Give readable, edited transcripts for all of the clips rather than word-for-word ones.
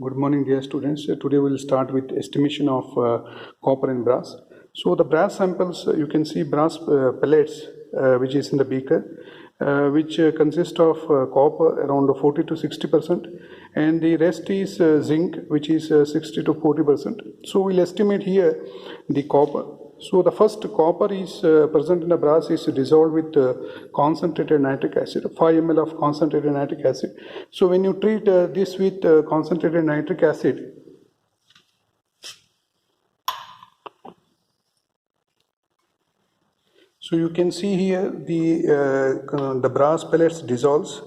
Good morning, dear students. Today we'll start with estimation of copper and brass. So the brass samples, you can see brass pellets, which is in the beaker, which consist of copper around 40 to 60%, and the rest is zinc, which is 60 to 40%. So we'll estimate here the copper. So the first copper is present in the brass is dissolved with concentrated nitric acid, 5 ml of concentrated nitric acid. So when you treat this with concentrated nitric acid, so you can see here the brass pellets dissolves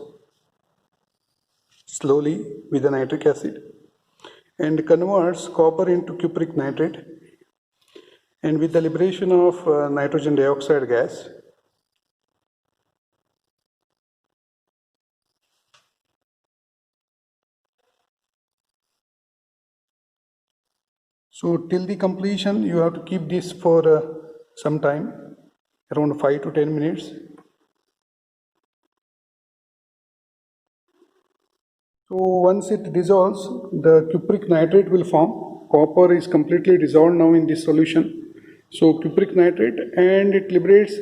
slowly with the nitric acid and converts copper into cupric nitrate. And with the liberation of nitrogen dioxide gas, so till the completion you have to keep this for some time, around 5 to 10 minutes. So once it dissolves, the cupric nitrate will form. Copper is completely dissolved now in this solution. So cupric nitrate, and it liberates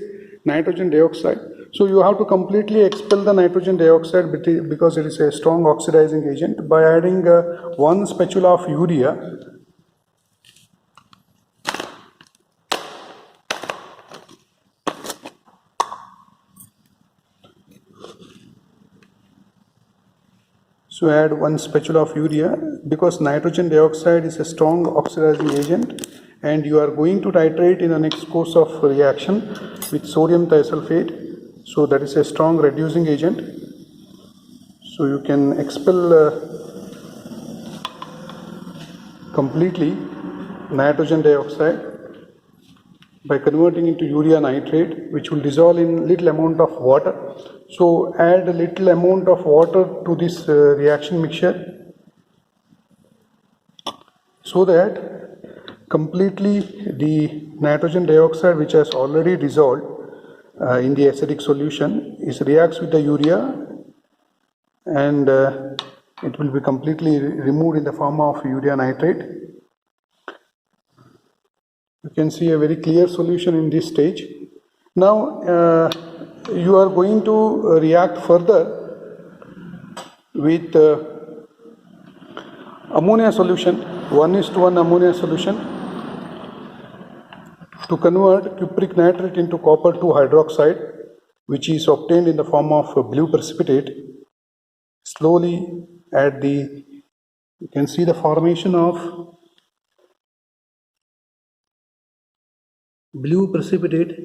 nitrogen dioxide. So you have to completely expel the nitrogen dioxide because it is a strong oxidizing agent by adding 1 spatula of urea. So add 1 spatula of urea because nitrogen dioxide is a strong oxidizing agent, and you are going to titrate in the next course of reaction with sodium thiosulfate. So that is a strong reducing agent. So you can expel completely nitrogen dioxide by converting into urea nitrate, which will dissolve in little amount of water. So add a little amount of water to this reaction mixture so that completely the nitrogen dioxide, which has already dissolved in the acidic solution, reacts with the urea, and it will be completely removed in the form of urea nitrate. You can see a very clear solution in this stage. Now you are going to react further with ammonia solution, 1:1 ammonia solution, to convert cupric nitrate into copper 2 hydroxide, which is obtained in the form of blue precipitate. Slowly add you can see the formation of blue precipitate.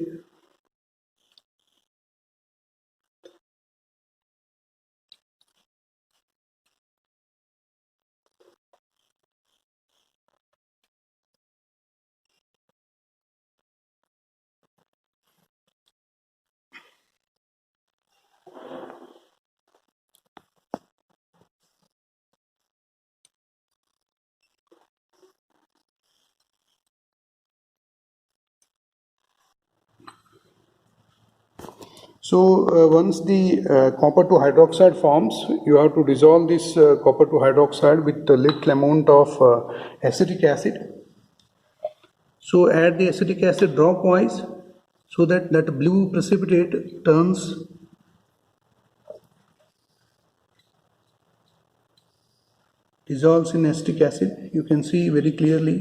So once the copper 2 hydroxide forms, you have to dissolve this copper 2 hydroxide with a little amount of acetic acid. So add the acetic acid dropwise so that blue precipitate dissolves in acetic acid. You can see very clearly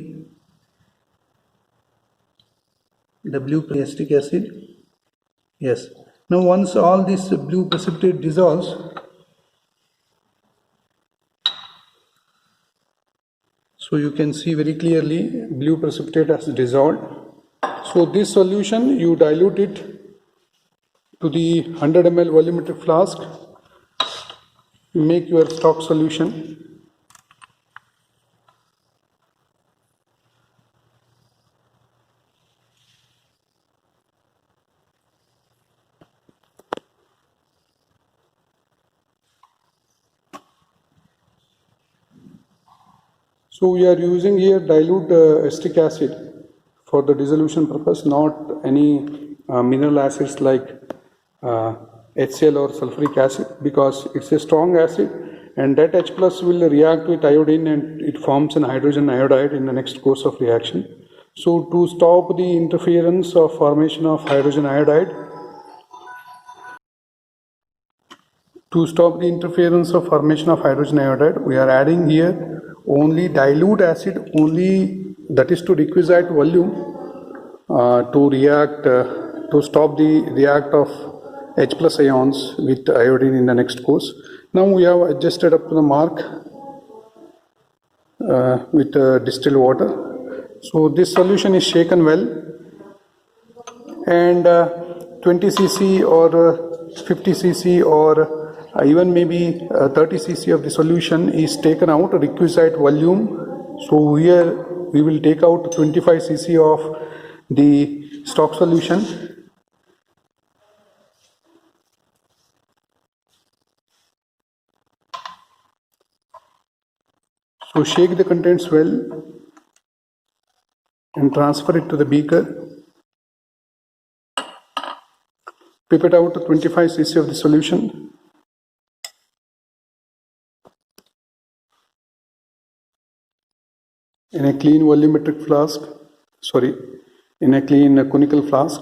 the blue acetic acid. Yes. Now once all this blue precipitate dissolves, so you can see very clearly blue precipitate has dissolved. So this solution you dilute it to the 100 ml volumetric flask, make your stock solution. So we are using here dilute acetic acid for the dissolution purpose, not any mineral acids like HCl or sulfuric acid, because it's a strong acid and that H plus will react with iodine and it forms an hydrogen iodide in the next course of reaction. So to stop the interference of formation of hydrogen iodide, we are adding here only dilute acid, only that is to requisite volume to stop the react of H plus ions with iodine in the next course. Now we have adjusted up to the mark with distilled water. So this solution is shaken well, and 20 cc or 50 cc or even maybe 30 cc of the solution is taken out, requisite volume. So here we will take out 25 cc of the stock solution. So shake the contents well and transfer it to the beaker. Pipette out 25 cc of the solution. In a clean volumetric flask, in a clean conical flask.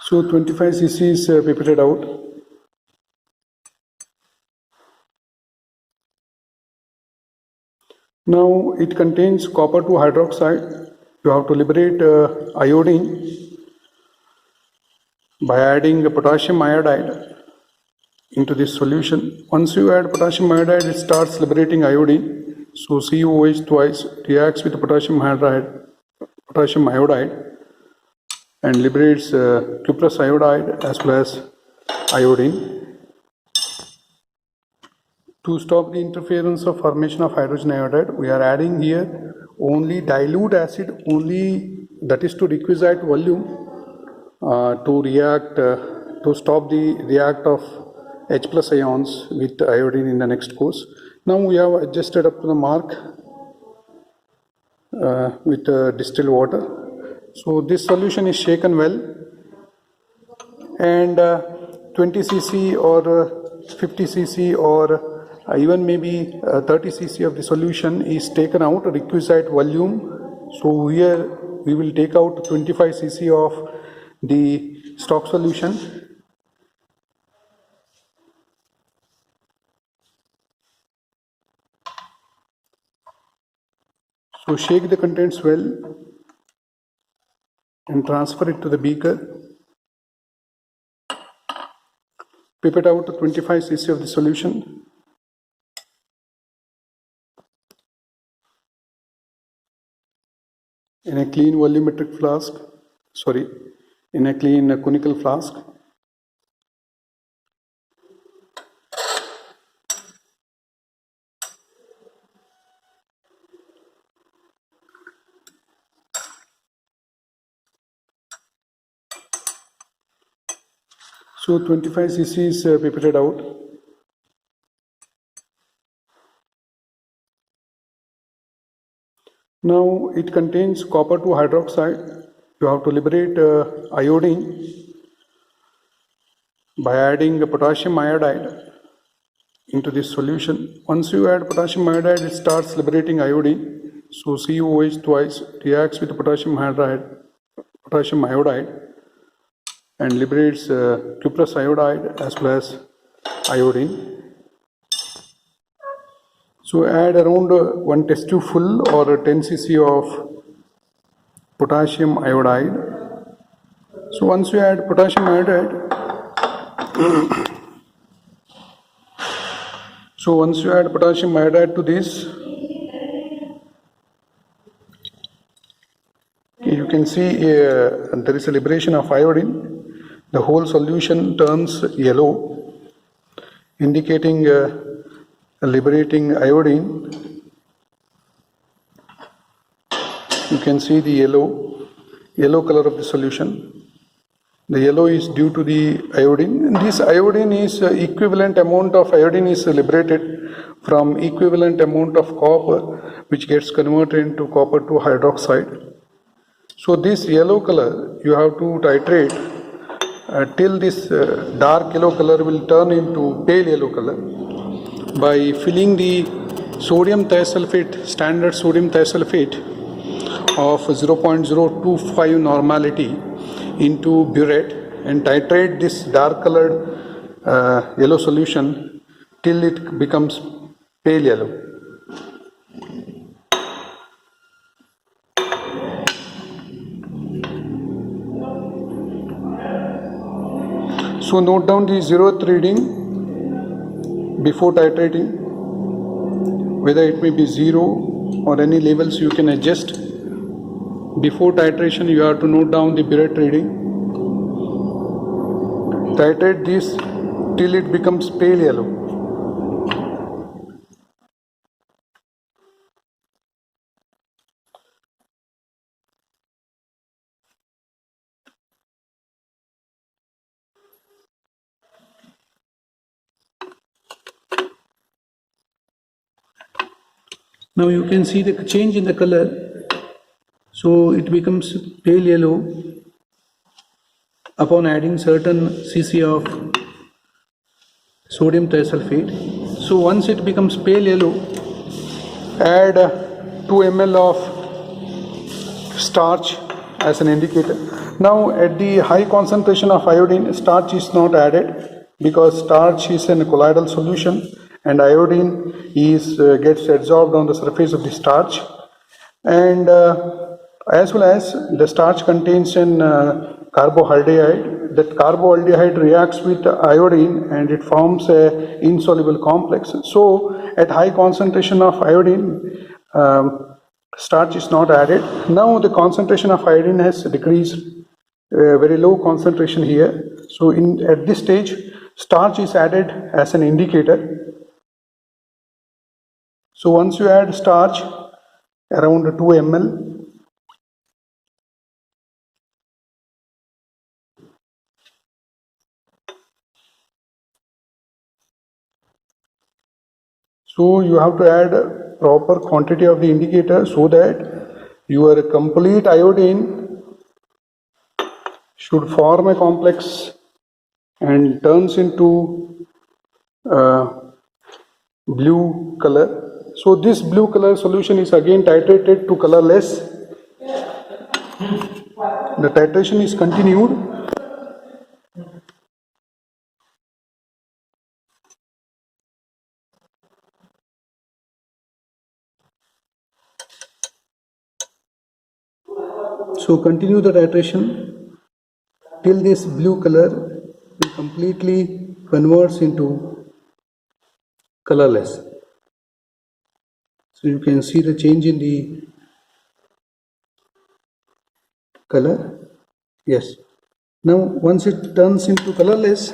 So 25 cc is pipetted out. Now it contains copper 2 hydroxide. You have to liberate iodine by adding potassium iodide into this solution. Once you add potassium iodide, it starts liberating iodine. So CuOH twice reacts with potassium iodide and liberates cuprous iodide as well as iodine. To stop the interference of formation of hydrogen iodide, we are adding here only dilute acid, only that is to requisite volume to stop the react of H plus ions with iodine in the next course. Now we have adjusted up to the mark with distilled water. So this solution is shaken well, and 20 cc or 50 cc or even maybe 30 cc of the solution is taken out, requisite volume. So here we will take out 25 cc of the stock solution. So shake the contents well and transfer it to the beaker. Pipette out 25 cc of the solution. In a clean volumetric flask, in a clean conical flask. So 25 cc is pipetted out. Now it contains copper 2 hydroxide. You have to liberate iodine by adding potassium iodide into this solution. Once you add potassium iodide, it starts liberating iodine. So CuOH twice reacts with potassium iodide and liberates cuprous iodide as well as iodine. So add around 1 test tube full or 10 cc of potassium iodide. So once you add potassium iodide, to this, you can see there is a liberation of iodine. The whole solution turns yellow, indicating liberating iodine. You can see the yellow color of the solution. The yellow is due to the iodine. And this iodine is equivalent amount of iodine is liberated from equivalent amount of copper which gets converted into copper to hydroxide. So this yellow color you have to titrate till this dark yellow color will turn into pale yellow color by filling the sodium thiosulfate, standard sodium thiosulfate of 0.025 normality into burette and titrate this dark colored yellow solution till it becomes pale yellow. So note down the zeroth reading before titrating, whether it may be 0 or any levels you can adjust. Before titration you have to note down the burette reading. Titrate this till it becomes pale yellow. Now you can see the change in the color. So it becomes pale yellow upon adding certain cc of sodium thiosulfate. So once it becomes pale yellow, add 2 ml of starch as an indicator. Now at the high concentration of iodine, starch is not added because starch is in a colloidal solution and iodine is gets adsorbed on the surface of the starch, and as well as the starch contains an carboaldehyde. That carboaldehyde reacts with iodine and it forms a insoluble complex. So at high concentration of iodine, starch is not added. Now the concentration of iodine has decreased, very low concentration here. So at this stage, starch is added as an indicator. So once you add starch around 2 ml, so you have to add proper quantity of the indicator so that your complete iodine should form a complex and turns into blue color. So this blue color solution is again titrated to colorless. The titration is continued. So continue the titration till this blue color completely converts into colorless. So you can see the change in the color. Yes. Now once it turns into colorless,